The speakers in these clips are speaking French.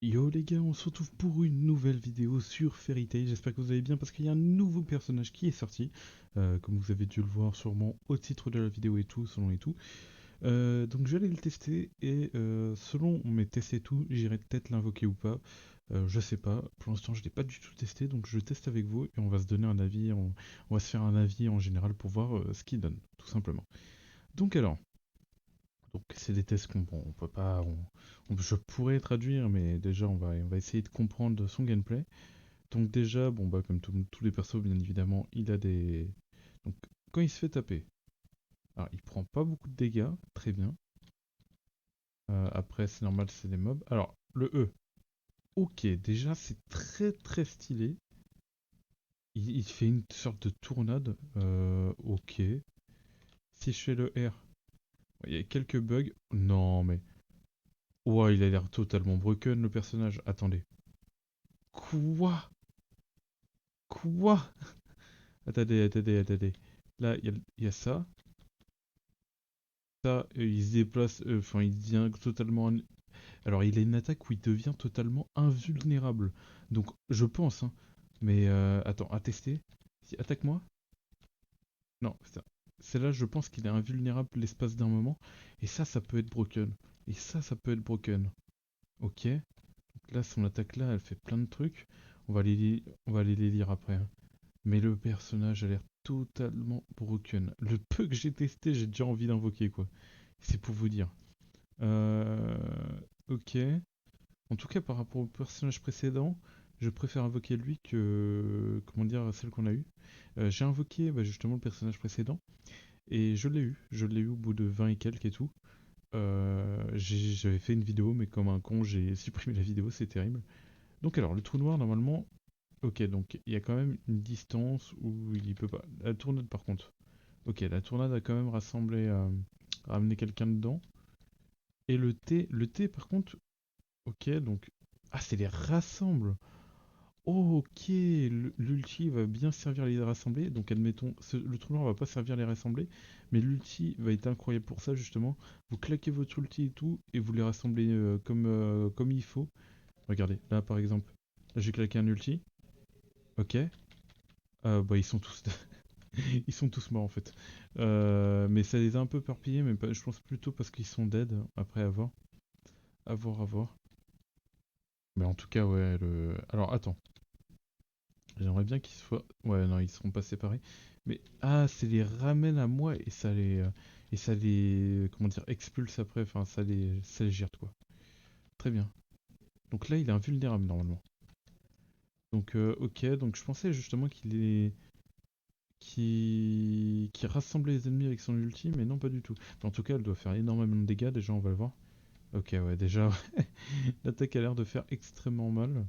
Yo les gars, on se retrouve pour une nouvelle vidéo sur Fairy Tail. J'espère que vous allez bien parce qu'il y a un nouveau personnage qui est sorti. Comme vous avez dû le voir sûrement au titre de la vidéo et tout, selon et tout. Donc je vais aller le tester et selon mes tests et tout, j'irai peut-être l'invoquer ou pas. Je sais pas, pour l'instant je l'ai pas du tout testé, donc je teste avec vous et on va se donner un avis, on va se faire un avis en général pour voir ce qu'il donne, tout simplement. Donc alors, donc c'est des tests qu'on bon, on peut pas, je pourrais traduire, mais déjà on va essayer de comprendre son gameplay. Donc déjà, bon bah comme tous les persos, bien évidemment, il a des. Donc quand il se fait taper, alors il prend pas beaucoup de dégâts, très bien. Après c'est normal, c'est des mobs. Alors le E, ok, déjà c'est très très stylé. Il fait une sorte de tournade, ok. Si je fais le R, il y a quelques bugs. Non mais, ouais, il a l'air totalement broken le personnage. Attendez. Quoi? Quoi? Attendez. Là, il y a ça. Ça, il se déplace, enfin, il devient totalement. Alors, il a une attaque où il devient totalement invulnérable. Donc, je pense, hein. Mais, attends, à tester. Si, attaque-moi. Non, celle-là, je pense qu'il est invulnérable l'espace d'un moment. Et ça peut être broken. Et ça peut être broken. Ok. Donc là, son attaque là, elle fait plein de trucs. On va aller les lire après, hein. Mais le personnage a l'air totalement broken. Le peu que j'ai testé, j'ai déjà envie d'invoquer, quoi. C'est pour vous dire. Euh, ok. En tout cas, par rapport au personnage précédent, je préfère invoquer lui que, comment dire, celle qu'on a eue. J'ai invoqué bah, justement le personnage précédent et je l'ai eu. Je l'ai eu au bout de 20 et quelques et tout. J'avais fait une vidéo, mais comme un con, j'ai supprimé la vidéo, c'est terrible. Donc alors, le trou noir, normalement, ok, donc il y a quand même une distance où il peut pas. La tournade, par contre. Ok, la tournade a quand même rassemblé, ramené quelqu'un dedans. Et le T par contre, ok, donc. Ah, c'est les rassemble! Oh, ok, l'ulti va bien servir à les rassembler. Donc, admettons, le trou noir va pas servir à les rassembler, mais l'ulti va être incroyable pour ça, justement. Vous claquez votre ulti et tout, et vous les rassemblez comme il faut. Regardez, là par exemple, là j'ai claqué un ulti, ok. Bah, ils sont tous, ils sont tous morts en fait. Mais ça les a un peu éparpillés, mais je pense plutôt parce qu'ils sont dead après avoir. À voir. Mais en tout cas, ouais, le. Alors attends. J'aimerais bien qu'ils soient. Ouais, non, ils seront pas séparés. Mais ah, ça les ramène à moi et ça les comment dire expulse après. Enfin, ça les gire quoi. Très bien. Donc là, il est invulnérable normalement. Donc ok. Donc je pensais justement qu'il rassemblait les ennemis avec son ulti, mais non pas du tout. En tout cas, elle doit faire énormément de dégâts. Déjà, on va le voir. Ok, ouais, déjà, l'attaque a l'air de faire extrêmement mal.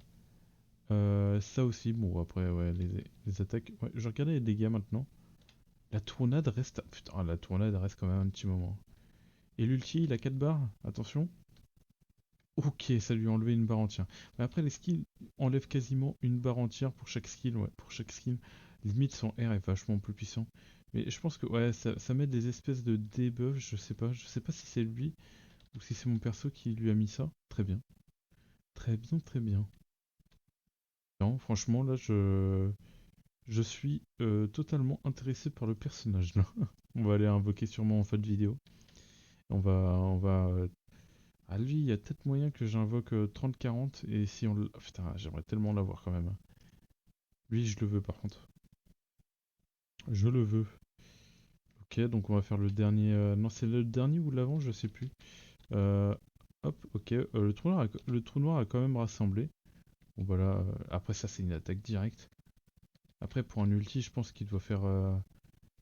Ça aussi, bon, après, ouais, les attaques. Ouais, je regardais les dégâts maintenant. La tournade reste. Putain, la tournade reste quand même un petit moment. Et l'ulti, il a 4 barres, attention. Ok, ça lui a enlevé une barre entière. Mais après, les skills enlèvent quasiment une barre entière pour chaque skill. Ouais, pour chaque skill. Limite, son R est vachement plus puissant. Mais je pense que ouais, ça met des espèces de debuffs, je sais pas. Je sais pas si c'est lui ou si c'est mon perso qui lui a mis ça. Très bien. Très bien, très bien. Non, franchement, là, je suis totalement intéressé par le personnage là. On va aller invoquer sûrement en fin de vidéo. On va. Ah, lui, il y a peut-être moyen que j'invoque 30-40 et si on le. Oh, putain, j'aimerais tellement l'avoir quand même. Lui, je le veux par contre. Je le veux. Ok, donc on va faire le dernier. Non, c'est le dernier ou l'avant, je sais plus. Euh, Hop, ok. Le trou noir a quand même rassemblé. Bon, voilà. Après, ça, c'est une attaque directe. Après, pour un ulti, je pense qu'il doit faire.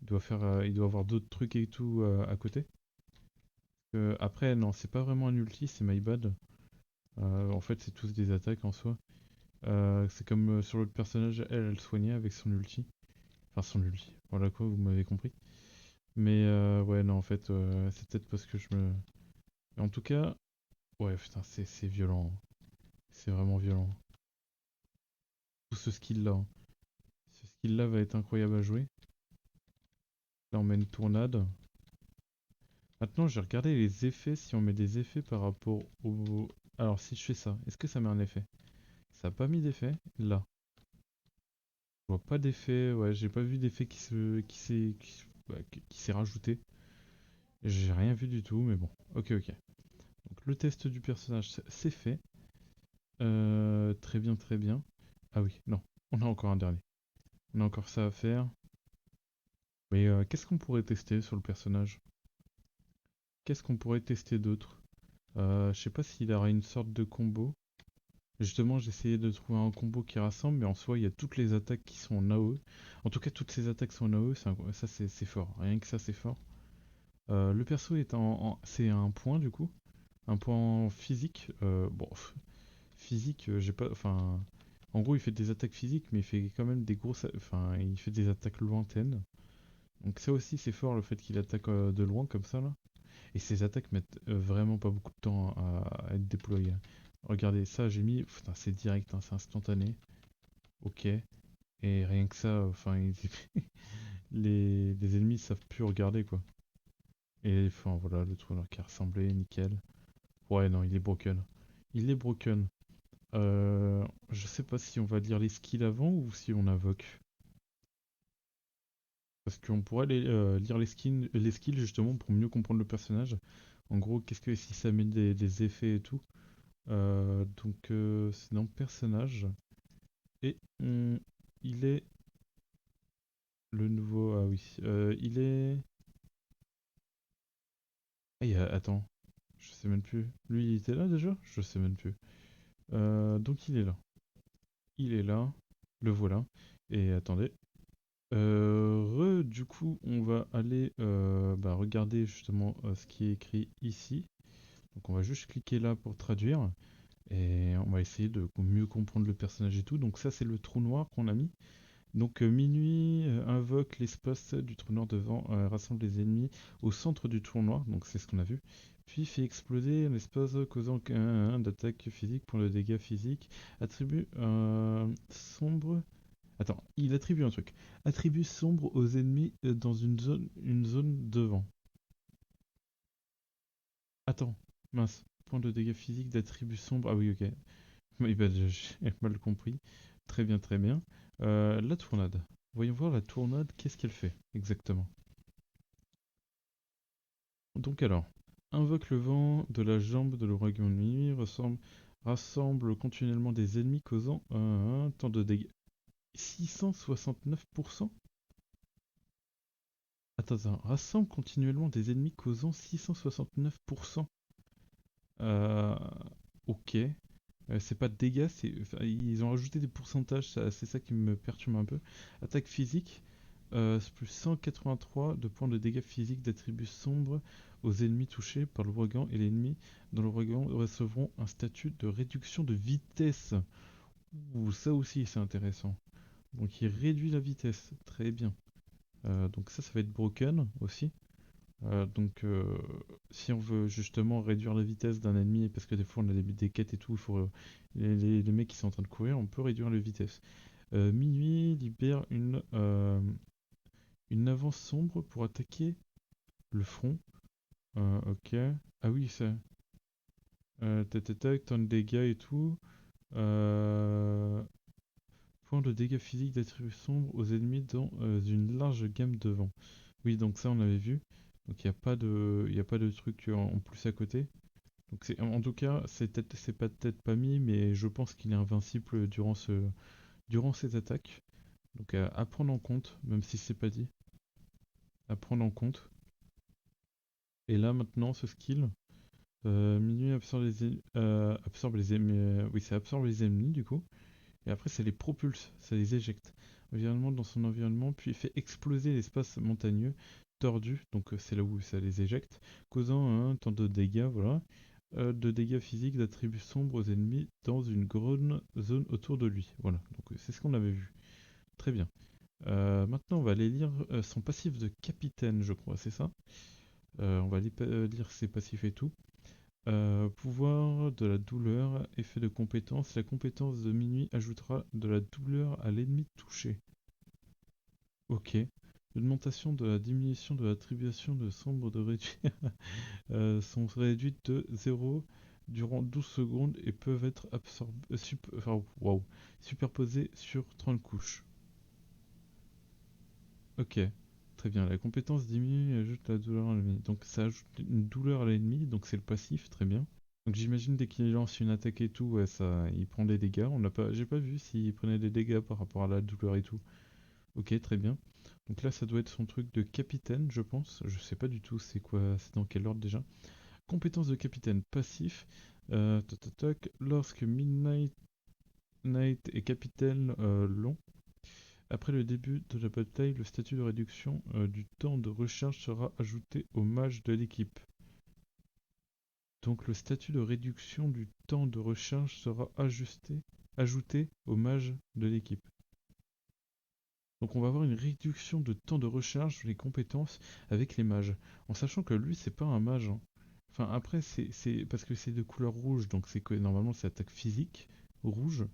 Il doit avoir d'autres trucs et tout à côté. Après, non, c'est pas vraiment un ulti, c'est my bad. En fait, c'est tous des attaques en soi. C'est comme sur l'autre personnage, elle soignait avec son ulti. Enfin, son ulti. Voilà quoi, vous m'avez compris. Mais ouais, non, en fait, c'est peut-être parce que je me. Mais en tout cas, ouais, putain, c'est violent, hein. C'est vraiment violent. Tout ce skill-là, hein. Ce skill-là va être incroyable à jouer. Là, on met une tournade. Maintenant, j'ai regardé les effets, si on met des effets par rapport au Alors si je fais ça, est-ce que ça met un effet? Ça n'a pas mis d'effet. Là, je vois pas d'effet. Ouais, j'ai pas vu d'effet qui s'est rajouté. J'ai rien vu du tout, mais bon. Ok, ok. Donc le test du personnage, c'est fait. Très bien, très bien. Ah oui, non. On a encore un dernier. On a encore ça à faire. Mais qu'est-ce qu'on pourrait tester sur le personnage? Qu'est-ce qu'on pourrait tester d'autre? Je sais pas s'il aura une sorte de combo. Justement, j'essayais de trouver un combo qui rassemble, mais en soi, il y a toutes les attaques qui sont en AOE. En tout cas, toutes ces attaques sont en AOE, ça c'est fort. Rien que ça, c'est fort. Le perso est c'est un point du coup, un point physique. Bon, physique, j'ai pas. Enfin, en gros, il fait des attaques physiques, mais il fait quand même des grosses. Enfin, il fait des attaques lointaines. Donc ça aussi, c'est fort le fait qu'il attaque de loin comme ça là. Et ces attaques mettent vraiment pas beaucoup de temps à être déployées. Regardez, ça j'ai mis, putain, c'est direct, hein, c'est instantané. Ok. Et rien que ça, enfin, les ennemis savent plus regarder quoi. Et enfin voilà, le tourneur qui a ressemblé, nickel. Ouais, non, il est broken. Il est broken. Je sais pas si on va lire les skills avant ou si on invoque. Parce qu'on pourrait lire les skills justement pour mieux comprendre le personnage. En gros, qu'est-ce que si ça met des effets et tout. Donc c'est dans personnage. Et il est le nouveau. Ah oui. Il est. Ah, attends. Je sais même plus. Lui, il était là déjà? Je sais même plus. Donc il est là. Il est là. Le voilà. Et attendez. Du coup, on va aller regarder justement ce qui est écrit ici. Donc on va juste cliquer là pour traduire. Et on va essayer de mieux comprendre le personnage et tout. Donc ça, c'est le trou noir qu'on a mis. Donc minuit invoque l'espace du trou noir devant, rassemble les ennemis au centre du trou noir, donc c'est ce qu'on a vu. Puis fait exploser l'espace causant un d'attaque physique pour le dégât physique. Attribue sombre. Attends, il attribue un truc. Attribue sombre aux ennemis dans une zone devant. Attends, mince. Point de dégâts physique d'attribut sombre. Ah oui, ok. Oui, bah, j'ai mal compris. Très bien, très bien. La tournade. Voyons voir la tournade, qu'est-ce qu'elle fait exactement. Donc alors, invoque le vent de la jambe de l'ouragan de minuit, rassemble continuellement des ennemis causant un temps de dégâts. 669%. Attends, rassemble continuellement des ennemis causant 669%. Euh, ok. C'est pas de dégâts, enfin, ils ont rajouté des pourcentages, c'est ça qui me perturbe un peu. Attaque physique, c'est plus 183 de points de dégâts physiques d'attributs sombres aux ennemis touchés par l'ouragan et l'ennemi dans l'ouragan recevront un statut de réduction de vitesse. Ouh, ça aussi c'est intéressant. Donc il réduit la vitesse, très bien. Donc ça va être broken aussi. Donc si on veut justement réduire la vitesse d'un ennemi, parce que des fois on a des quêtes et tout, il faut les mecs qui sont en train de courir, on peut réduire la vitesse. Minuit libère une avance sombre pour attaquer le front. Ok. Ah oui, ça. Tac, tac, tac, tant de dégâts et tout. Euh, Point de dégâts physiques d'attributs sombres aux ennemis dans une large gamme de vent. Oui, donc ça on avait vu. Donc il y a pas de truc en plus à côté. Donc en tout cas, c'est peut-être pas mis, mais je pense qu'il est invincible durant ses attaques. Donc à prendre en compte, même si c'est pas dit, à prendre en compte. Et là maintenant, ce skill, minuit absorbe les ennemis. Oui, ça absorbe les ennemis du coup. Et après, ça les propulse, ça les éjecte. Environnement dans son environnement, puis fait exploser l'espace montagneux tordu. Donc c'est là où ça les éjecte, causant un temps de dégâts, voilà. De dégâts physiques d'attributs sombres aux ennemis dans une grande zone autour de lui. Voilà, donc c'est ce qu'on avait vu. Très bien. Maintenant, on va aller lire son passif de capitaine, je crois, c'est ça. On va lire ses passifs et tout. Pouvoir de la douleur, effet de compétence. La compétence de minuit ajoutera de la douleur à l'ennemi touché. Ok. L'augmentation de la diminution de l'attribution de sombre de réduire sont réduites de 0 durant 12 secondes et peuvent être superposés sur 30 couches. Ok, très bien. La compétence diminue et ajoute la douleur à l'ennemi. Donc ça ajoute une douleur à l'ennemi, donc c'est le passif, très bien. Donc j'imagine dès qu'il lance une attaque et tout, ouais, ça, il prend des dégâts. J'ai pas vu s'il prenait des dégâts par rapport à la douleur et tout. Ok, très bien. Donc là, ça doit être son truc de capitaine, je pense. Je sais pas du tout c'est quoi, c'est dans quel ordre déjà. Compétence de capitaine passif. Tac, tac, tac. Lorsque Midnight Knight est capitaine long, après le début de la bataille, le statut de réduction du temps de recharge sera ajouté au mage de l'équipe. Donc le statut de réduction du temps de recharge sera ajouté au mage de l'équipe. Donc on va avoir une réduction de temps de recharge sur les compétences avec les mages. En sachant que lui, c'est pas un mage, hein. Enfin après, c'est parce que c'est de couleur rouge, donc c'est que normalement c'est attaque physique rouge.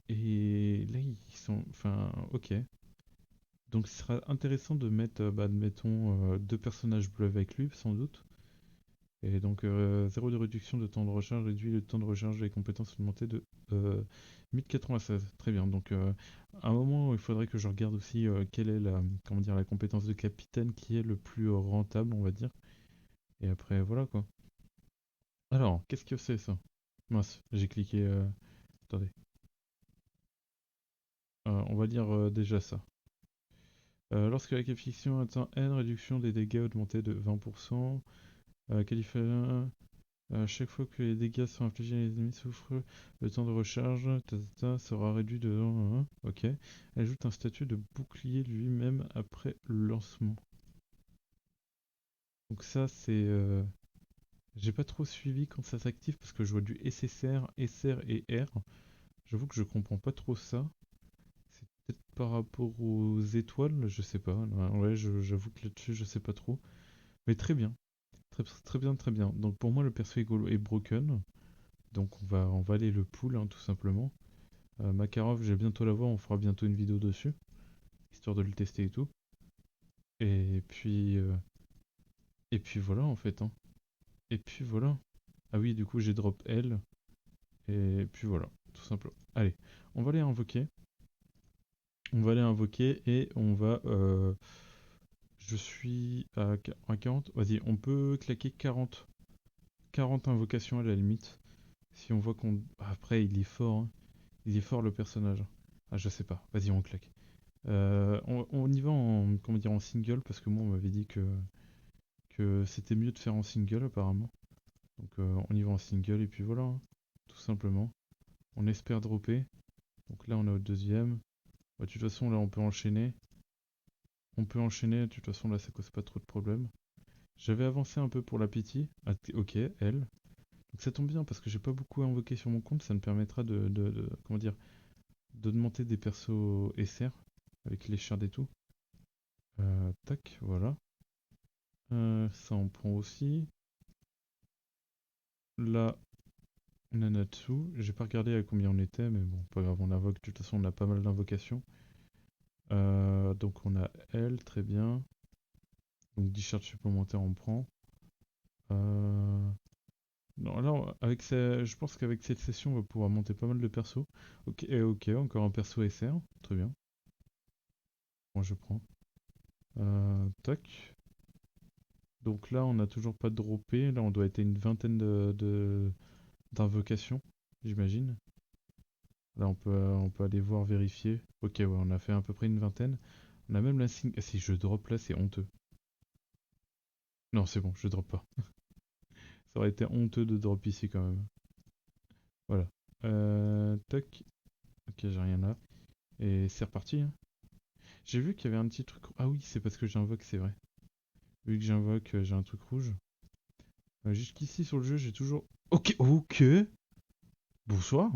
Et là, ils sont. Enfin, ok. Donc ce sera intéressant de mettre, admettons, deux personnages bleus avec lui, sans doute. Et donc, 0 de réduction de temps de recharge réduit le temps de recharge des compétences augmentées de 1096. Très bien. Donc, à un moment, il faudrait que je regarde aussi quelle est comment dire, la compétence de capitaine qui est le plus rentable, on va dire. Et après, voilà quoi. Alors, qu'est-ce que c'est ça? Mince, j'ai cliqué. Attendez. On va lire déjà ça. Lorsque la qualification atteint N, réduction des dégâts augmentés de 20%. À chaque fois que les dégâts sont infligés, les ennemis souffrent, le temps de recharge sera réduit de 1. Ok. Ajoute un statut de bouclier lui-même après le lancement. Donc ça c'est... J'ai pas trop suivi quand ça s'active parce que je vois du SSR, SR et R. J'avoue que je comprends pas trop ça. C'est peut-être par rapport aux étoiles, je sais pas. Ouais, j'avoue que là-dessus je sais pas trop. Mais très bien. Très, très bien, très bien. Donc pour moi le perso est broken. Donc on va aller le pull, hein, tout simplement. Makarov, j'ai bientôt la voir, on fera bientôt une vidéo dessus, histoire de le tester et tout. Et puis, euh, et puis voilà en fait, hein. Et puis voilà. Ah oui, du coup j'ai drop L. Et puis voilà, tout simplement. Allez, on va aller invoquer. On va aller invoquer et on va... je suis à 40. Vas-y, on peut claquer 40. 40 invocations à la limite. Si on voit qu'on... Après, il est fort, hein. Il est fort le personnage. Ah, je sais pas. Vas-y, on claque. On y va en, comment dire, en single parce que moi on m'avait dit que c'était mieux de faire en single apparemment. Donc on y va en single et puis voilà, hein, tout simplement. On espère dropper. Donc là on est au deuxième. Bah, de toute façon là on peut enchaîner. On peut enchaîner, de toute façon là ça cause pas trop de problèmes. J'avais avancé un peu pour la pitié. Ah, ok, elle. Donc ça tombe bien parce que j'ai pas beaucoup invoqué sur mon compte, ça me permettra comment dire, d'augmenter des persos SR avec les shards et tout. Tac, voilà. Ça on prend aussi. Là, Nanatsu, j'ai pas regardé à combien on était, mais bon, pas grave, on invoque. De toute façon, on a pas mal d'invocations. Donc on a elle, très bien. Donc 10 charges supplémentaires, on prend. Euh, Non, alors, je pense qu'avec cette session, on va pouvoir monter pas mal de persos. Ok, ok, encore un perso SR, très bien. Moi, je prends. Tac. Donc là, on n'a toujours pas droppé. Là, on doit être à une vingtaine d'invocations, j'imagine. Là, on peut aller voir, vérifier. Ok, ouais, on a fait à peu près une vingtaine. On a même la signe. Ah, si je drop là, c'est honteux. Non, c'est bon, je drop pas. Ça aurait été honteux de drop ici quand même. Voilà. Tac. Ok, j'ai rien là. Et c'est reparti, hein. J'ai vu qu'il y avait un petit truc. Ah oui, c'est parce que j'invoque, c'est vrai. Vu que j'invoque, j'ai un truc rouge. Jusqu'ici sur le jeu, j'ai toujours. Ok, ok. Bonsoir.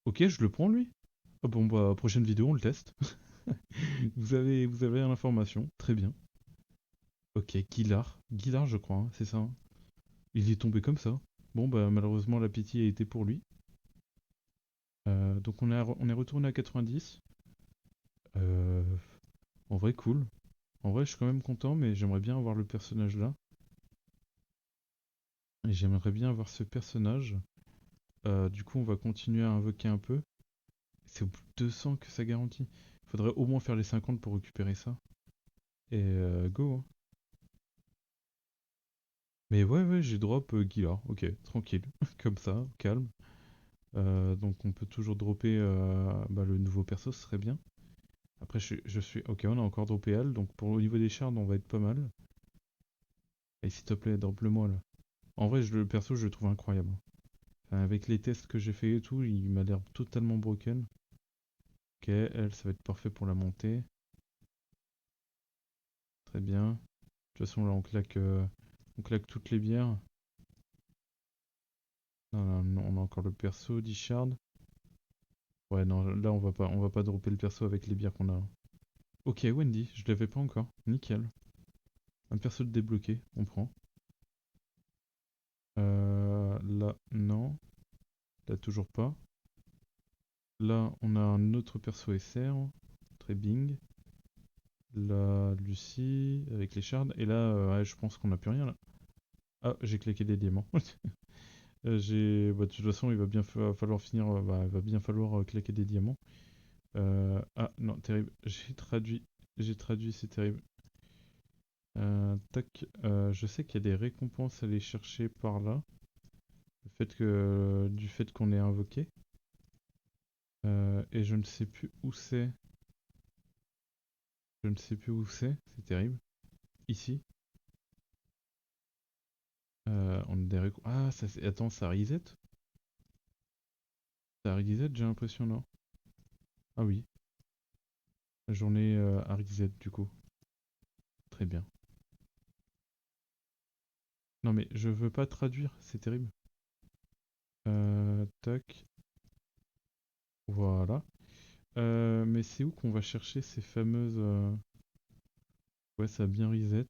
Ok, je le prends lui. Ah bon, bah, prochaine vidéo, on le teste. Vous avez l'information. Très bien. Ok, Guillard. Guillard, je crois, hein, c'est ça, hein. Il est tombé comme ça. Bon, bah malheureusement, la pitié a été pour lui. Donc on est retourné à 90. Euh, En vrai, cool. En vrai, je suis quand même content, mais j'aimerais bien avoir le personnage là. Et j'aimerais bien avoir ce personnage. Du coup, on va continuer à invoquer un peu. C'est au bout de 200 que ça garantit. Faudrait au moins faire les 50 pour récupérer ça. Et go, hein. Mais ouais, j'ai drop Guillard. Ok, tranquille. Comme ça, calme. Donc on peut toujours dropper bah, le nouveau perso, ce serait bien. Après, je suis... Ok, on a encore droppé Al. Donc pour au niveau des shards, on va être pas mal. Et s'il te plaît, drop-le-moi là. En vrai, le perso, je le trouve incroyable. Enfin, avec les tests que j'ai fait et tout, il m'a l'air totalement broken. Ok, elle, ça va être parfait pour la montée. Très bien. De toute façon, là, on claque toutes les bières. Non, non, on a encore le perso, 10 shards. Ouais, non, là, on va pas dropper le perso avec les bières qu'on a. Ok, Wendy, je l'avais pas encore. Nickel. Un perso de débloqué, on prend. Là, non. Là, toujours pas. Là, on a un autre perso SR. Très bing. Là, Lucie, avec les shards. Et là, ouais, je pense qu'on a plus rien là. Ah, j'ai claqué des diamants. Bah, de toute façon, il va bien falloir finir. Bah, il va bien falloir claquer des diamants. Ah, non, terrible. J'ai traduit, c'est terrible. Tac. Je sais qu'il y a des récompenses à aller chercher par là. Du fait qu'on est invoqué. Et je ne sais plus où c'est. Je ne sais plus où c'est terrible. Ici. On a Ah, attends, ça reset? Ça reset, j'ai l'impression, non? Ah oui, la journée à reset, du coup. Très bien. Non, mais je veux pas traduire, c'est terrible. Tac, voilà. Mais c'est où qu'on va chercher ces fameuses... Ouais, ça a bien reset.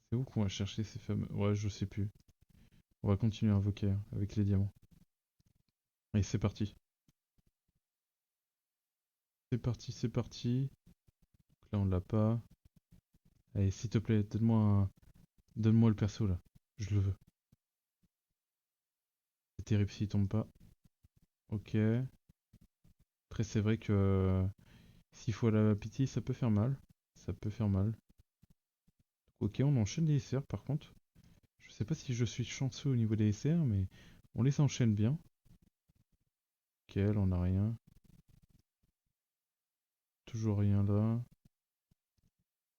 C'est où qu'on va chercher ces fameux... Ouais, je sais plus. On va continuer à invoquer hein, avec les diamants. Et c'est parti. C'est parti, c'est parti. Là, on l'a pas. Allez, s'il te plaît, donne-moi le perso, là. Je le veux. C'est terrible s'il tombe pas. Ok. Après, c'est vrai que s'il faut la pitié, ça peut faire mal. Ça peut faire mal. Ok, on enchaîne les SR par contre. Je sais pas si je suis chanceux au niveau des SR, mais on les enchaîne bien. Ok, là, on a rien. Toujours rien là.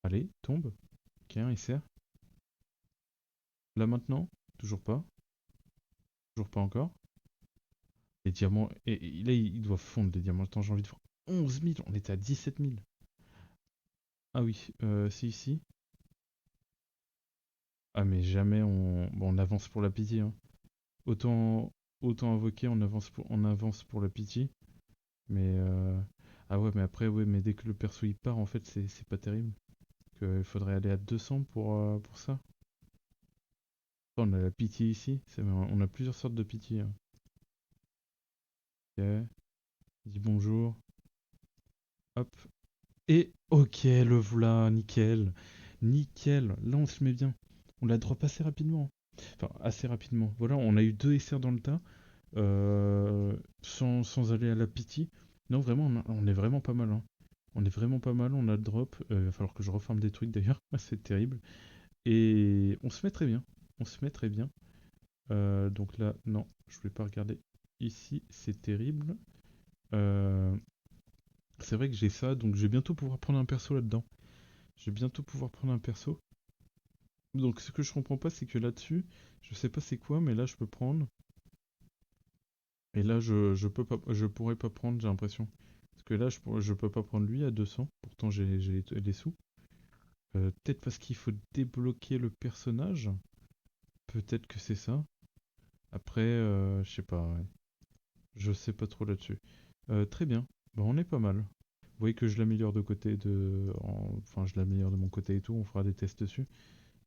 Allez, tombe. Ok, un SR. Là maintenant, toujours pas. Toujours pas encore. Les diamants. Et là, ils doivent fondre les diamants. Attends, j'ai envie de voir. 11 000, on était à 17 000. Ah oui, c'est ici. Ah, mais jamais on. Bon, on avance pour la pitié. Hein. Autant, autant invoquer, on avance pour la pitié. Mais ah ouais, mais après, ouais, mais dès que le perso il part, en fait, c'est pas terrible. Il faudrait aller à 200 pour ça. On a la pitié ici. On a plusieurs sortes de pitié. Hein. Ok. Dis bonjour. Hop. Et ok, le voilà, nickel. Nickel. Là, on se met bien. On la drop assez rapidement. Enfin, assez rapidement. Voilà, on a eu deux SR dans le tas. Sans aller à la pitié. Non, vraiment, on est vraiment pas mal. Hein. On est vraiment pas mal, on a le drop. Il va falloir que je reforme des trucs d'ailleurs, c'est terrible. Et on se met très bien. On se met très bien. Donc là, non, je voulais pas regarder. Ici, c'est terrible. Euh, c'est vrai que j'ai ça, donc je vais bientôt pouvoir prendre un perso là-dedans. Je vais bientôt pouvoir prendre un perso. Donc ce que je comprends pas, c'est que là-dessus, je sais pas c'est quoi, mais là je peux prendre. Et là je peux pas, je pourrais pas prendre, j'ai l'impression. Parce que là je peux pas prendre lui à 200. Pourtant j'ai les sous. Peut-être parce qu'il faut débloquer le personnage. Peut-être que c'est ça. Après, je sais pas. Ouais. Je sais pas trop là-dessus. Très bien. Bon, on est pas mal. Vous voyez que je l'améliore de côté Enfin, je l'améliore de mon côté et tout. On fera des tests dessus.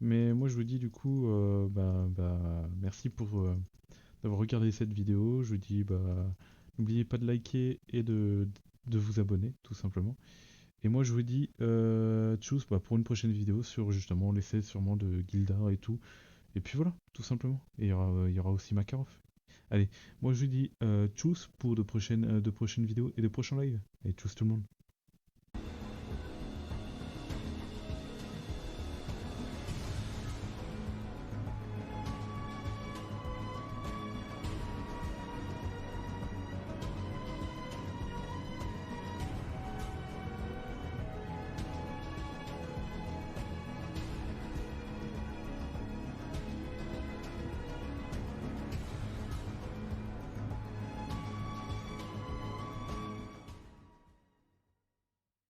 Mais moi, je vous dis du coup, merci pour d'avoir regardé cette vidéo. Je vous dis, n'oubliez pas de liker et de vous abonner, tout simplement. Et moi, je vous dis, tchuss, pour une prochaine vidéo sur justement l'essai sûrement de Gildar et tout. Et puis voilà, tout simplement. Et il y aura aussi Makarov. Allez, moi je vous dis tchuss pour de prochaines vidéos et de prochains lives. Et tchuss tout le monde.